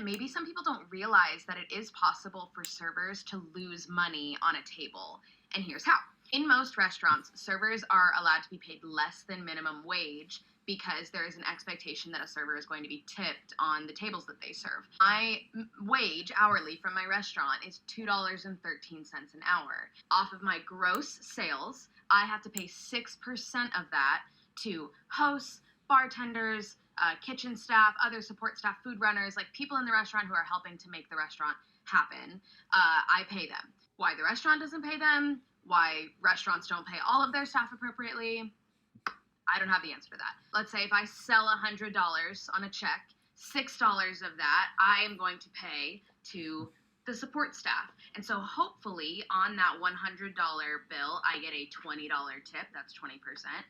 again, maybe some people don't realize that it is possible for servers to lose money on a table. And here's how. In most restaurants, servers are allowed to be paid less than minimum wage because there is an expectation that a server is going to be tipped on the tables that they serve. My wage hourly from my restaurant is $2.13 an hour. Off of my gross sales, I have to pay 6% of that to hosts, bartenders, kitchen staff, other support staff, food runners, like people in the restaurant who are helping to make the restaurant happen. I pay them. Why the restaurant doesn't pay them, why restaurants don't pay all of their staff appropriately, I don't have the answer to that. Let's say if I sell $100 on a check, $6 of that I am going to pay to the support staff. And so hopefully on that $100 bill, I get a $20 tip. That's 20%.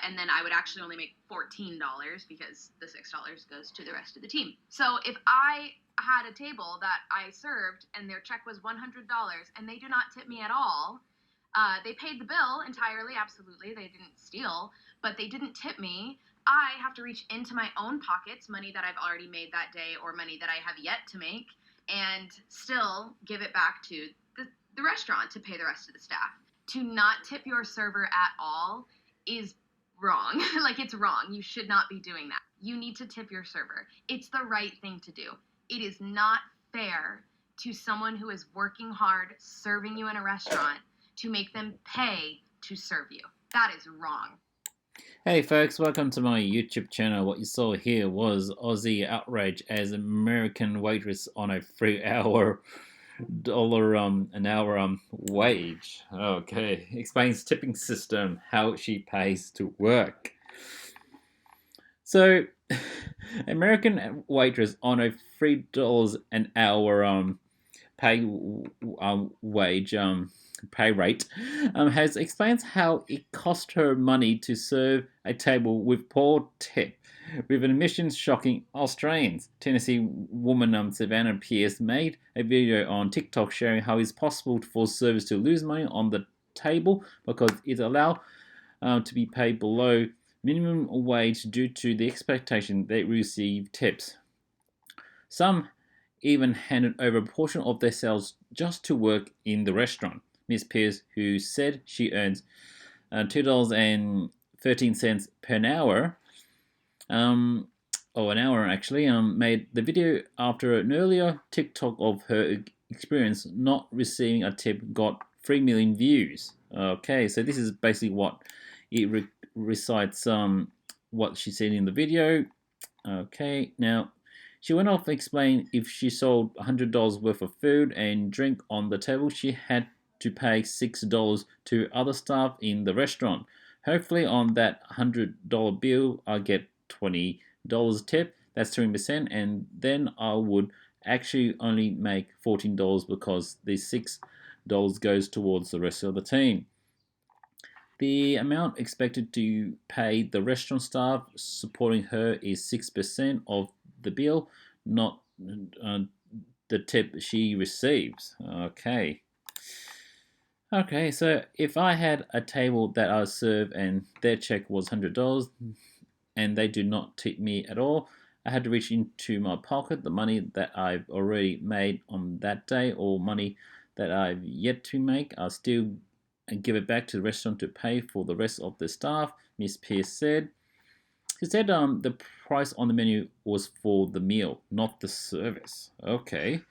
And then I would actually only make $14 because the $6 goes to the rest of the team. So if I had a table that I served and their check was $100 and they do not tip me at all, they paid the bill entirely, absolutely, they didn't steal, but they didn't tip me. I have to reach into my own pockets, money that I've already made that day or money that I have yet to make, and still give it back to the restaurant to pay the rest of the staff. To not tip your server at all is wrong. Like, it's wrong. You should not be doing that. You need to tip your server. It's the right thing to do. It is not fair to someone who is working hard, serving you in a restaurant, to make them pay to serve you. That is wrong. Hey folks, welcome to my YouTube channel. What you saw here was Aussie outrage as American waitress on a $3 an hour wage. Okay, explains tipping system, how she pays to work. So, American waitress on a $3 an hour pay rate has explains how it cost her money to serve a table with poor tip, with admissions shocking Australians. Tennessee woman Savannah Pierce made a video on TikTok sharing how it's possible for servers to lose money on the table because it's allowed to be paid below minimum wage due to the expectation they receive tips. Some even handed over a portion of their sales just to work in the restaurant. Miss Pierce, who said she earns $2.13 per hour, or an hour actually, made the video after an earlier TikTok of her experience not receiving a tip got 3 million views. Okay, so this is basically what it recites what she said in the video. Okay, now she went off to explain if she sold $100 worth of food and drink on the table, she had to pay $6 to other staff in the restaurant. Hopefully on that $100 bill, I'll get $20 tip. That's 20%, and then I would actually only make $14 because the $6 goes towards the rest of the team. The amount expected to pay the restaurant staff supporting her is 6% of the bill, not the tip she receives. Okay, so if I had a table that I serve and their check was $100 and they do not tip me at all, I had to reach into my pocket, the money that I've already made on that day or money that I've yet to make, I'll still give it back to the restaurant to pay for the rest of the staff, Miss Pierce said. She said the price on the menu was for the meal, not the service. Okay.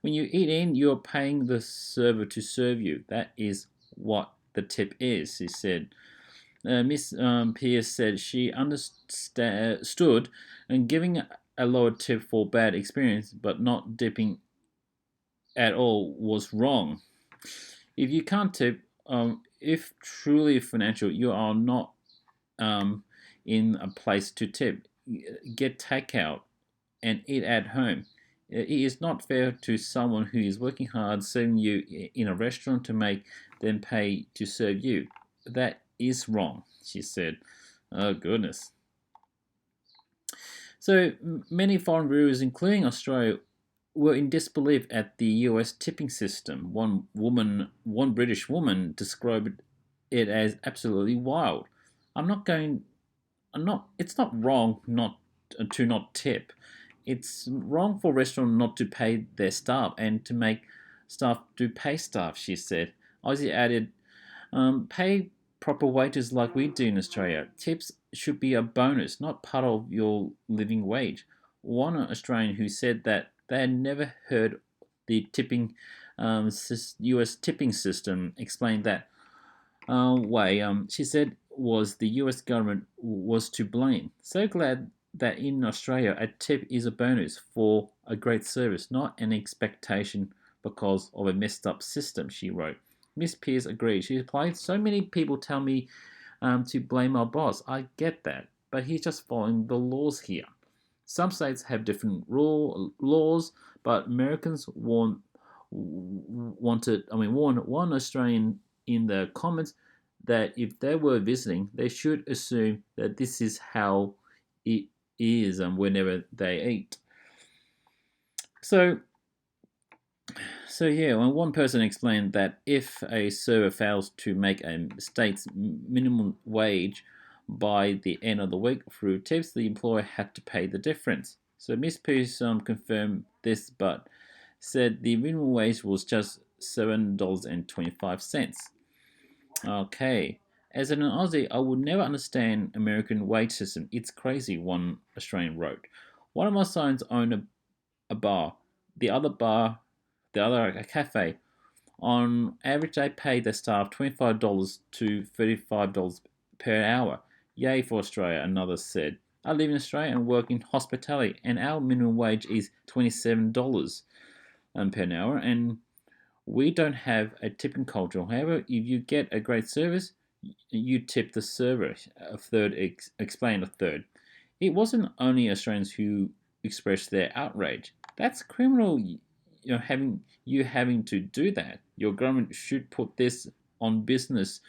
When you eat in, you're paying the server to serve you. That is what the tip is, she said. Miss Pierce said she understood and giving a lower tip for bad experience, but not dipping at all was wrong. If you can't tip, if truly financial, you are not in a place to tip. Get takeout and eat at home. It is not fair to someone who is working hard serving you in a restaurant to make them pay to serve you. That is wrong, she said. Oh, goodness. So many foreign viewers, including Australia, were in disbelief at the US tipping system. One British woman described it as absolutely wild. It's not wrong to not tip. It's wrong for restaurants not to pay their staff and to make staff do pay staff, she said. Ozzy added, pay proper wages like we do in Australia. Tips should be a bonus, not part of your living wage. One Australian who said that they had never heard the tipping US tipping system explained that way. She said was the US government was to blame. So glad that in Australia a tip is a bonus for a great service, not an expectation because of a messed up system, she wrote. Miss Pierce agreed. She replied, so many people tell me to blame our boss. I get that, but he's just following the laws here. Some states have different laws, but Americans warned one Australian in the comments that if they were visiting, they should assume that this is how it is whenever they eat. So yeah, one person explained that if a server fails to make a state's minimum wage by the end of the week through tips, the employer had to pay the difference. So Miss Pierce confirmed this, but said the minimum wage was just $7.25. Okay. As an Aussie, I would never understand American wage system. It's crazy, one Australian wrote. One of my sons owned a bar. The other a cafe. On average, they pay their staff $25 to $35 per hour. Yay for Australia, another said. I live in Australia and work in hospitality, and our minimum wage is $27 per hour, and we don't have a tipping culture. However, if you get a great service, you tip the server. A third explained a third. It wasn't only Australians who expressed their outrage. That's criminal. Having to do that. Your government should put this on businesses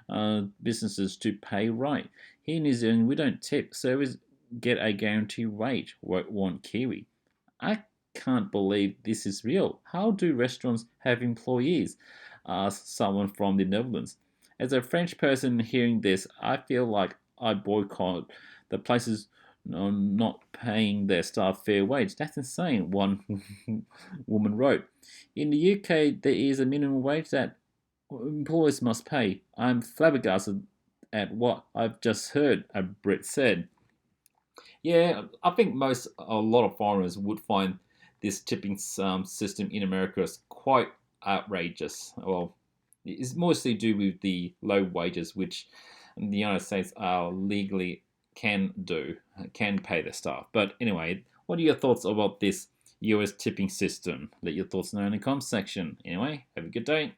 to pay right. Here in New Zealand, we don't tip. Servers get a guaranteed wage. Want Kiwi? I can't believe this is real. How do restaurants have employees? Asked someone from the Netherlands. As a French person hearing this, I feel like I boycott the places not paying their staff fair wage. That's insane, one woman wrote. In the UK, there is a minimum wage that employers must pay. I'm flabbergasted at what I've just heard, a Brit said. Yeah, I think a lot of foreigners would find this tipping system in America is quite outrageous. Well, it's mostly due with the low wages, which the United States are legally can pay the staff. But anyway, what are your thoughts about this US tipping system? Let your thoughts know in the comments section. Anyway, have a good day.